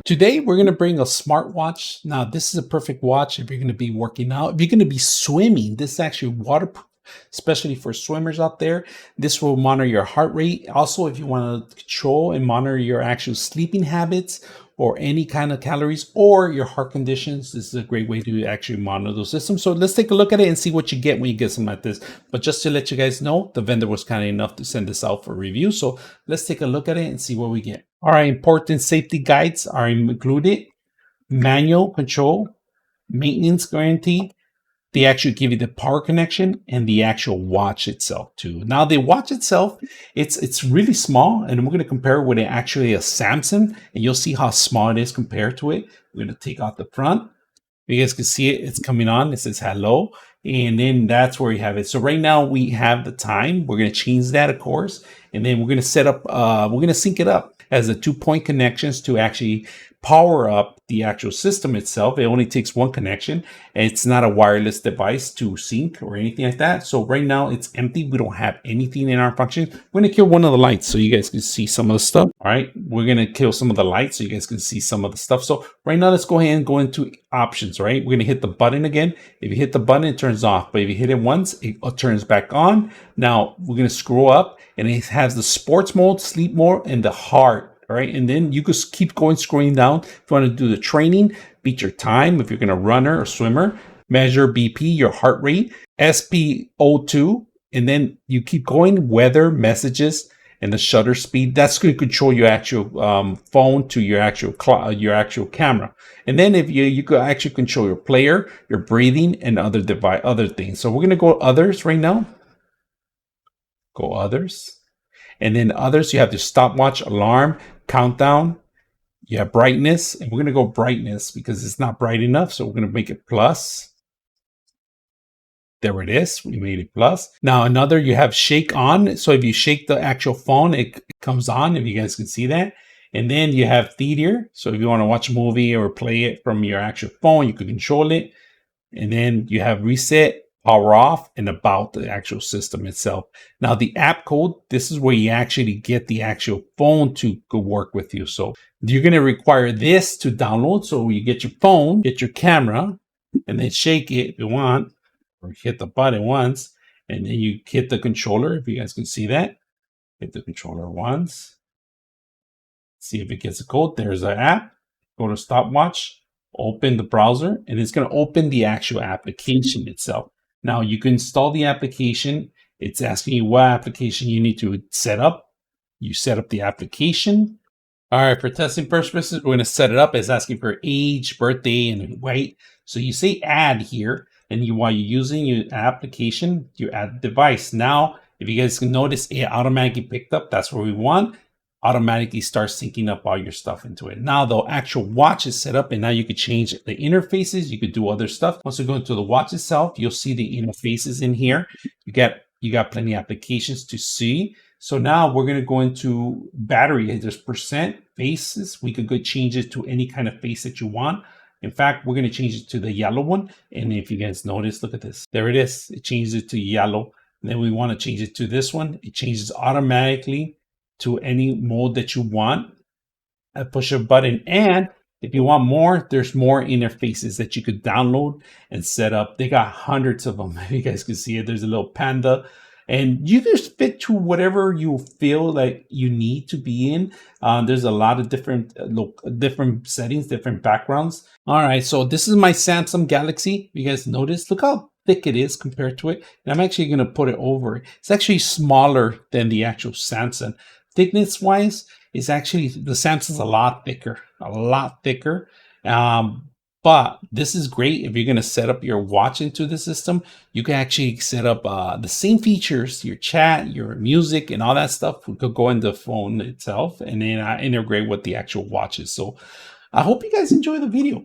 Today, we're going to bring a smartwatch. Now, this is a perfect watch if you're going to be working out. If you're going to be swimming, this is actually waterproof, especially for swimmers out there. This will monitor your heart rate. Also, if you want to control and monitor your actual sleeping habits or any kind of calories or your heart conditions, this is a great way to actually monitor those systems. So let's take a look at it and see what you get when you get something like this. But just to let you guys know, the vendor was kind enough to send this out for review. So let's take a look at it and see what we get. All right, important safety guides are included. Manual control, maintenance guarantee. They actually give you the power connection and the actual watch itself too. Now the watch itself, it's really small, and we're going to compare it with actually a Samsung, and you'll see how small it is compared to it. We're going to take out the front. You guys can see it. It's coming on. It says hello. And then that's where you have it. So right now we have the time. We're going to change that, of course. And then we're going to set up, we're going to sync it up as a 2-point connections to actually power up the actual system itself. It only takes one connection, and it's not a wireless device to sync or anything like that. So right now it's empty. We don't have anything in our function. We're going to kill one of the lights so you guys can see some of the stuff. All right. We're going to kill some of the lights so you guys can see some of the stuff. So right now, let's go ahead and go into options, right? We're going to hit the button again. If you hit the button, it turns off. But if you hit it once, it turns back on. Now we're going to scroll up, and it has the sports mode, sleep mode, and the heart. All right. And then you just keep going, scrolling down. If you want to do the training, beat your time. If you're going to runner or swimmer, measure BP, your heart rate, SpO2. And then you keep going, weather, messages, and the shutter speed. That's going to control your actual phone to your actual camera. And then if you could actually control your player, your breathing, and other things. So we're going to go others right now. Go others. And then others, you have the stopwatch, alarm, countdown. You have brightness, and we're going to go brightness because it's not bright enough. So we're going to make it plus. There it is. We made it plus. Now another, you have shake on. So if you shake the actual phone, it comes on, if you guys can see that. And then you have theater. So if you want to watch a movie or play it from your actual phone, you can control it. And then you have reset, power off, and about the actual system itself. Now the app code, this is where you actually get the actual phone to go work with you. So you're going to require this to download. So you get your phone, get your camera, and then shake it if you want, or hit the button once, and then you hit the controller. If you guys can see that, hit the controller once. See if it gets a code. There's an app. Go to stopwatch, open the browser, and it's going to open the actual application itself. Now you can install the application. It's asking you what application you need to set up. You set up the application. All right, for testing purposes, we're going to set it up. It's asking for age, birthday, and weight. So you say add here, and while you're using your application, you add device. Now, if you guys can notice, it automatically picked up. That's what we want. Automatically start syncing up all your stuff into it. Now the actual watch is set up, and now you could change the interfaces. You could do other stuff. Once you go into the watch itself, you'll see the interfaces in here. You got plenty of applications to see. So now we're going to go into battery. There's percent faces. We could go change it to any kind of face that you want. In fact, we're going to change it to the yellow one. And if you guys notice, look at this. There it is. It changes it to yellow. And then we want to change it to this one. It changes automatically to any mode that you want. I push a button, and if you want more, there's more interfaces that you could download and set up. They got hundreds of them. You guys can see it. There's a little panda, and you just fit to whatever you feel like you need to be in. There's a lot of different settings, different backgrounds. All right, so this is my Samsung Galaxy. You guys notice? Look how thick it is compared to it. And I'm actually going to put it over. It's actually smaller than the actual Samsung. Thickness wise, it's actually, the Samsung's a lot thicker. But this is great if you're going to set up your watch into the system. You can actually set up the same features, your chat, your music, and all that stuff. We could go in the phone itself and then integrate with the actual watches. So I hope you guys enjoy the video.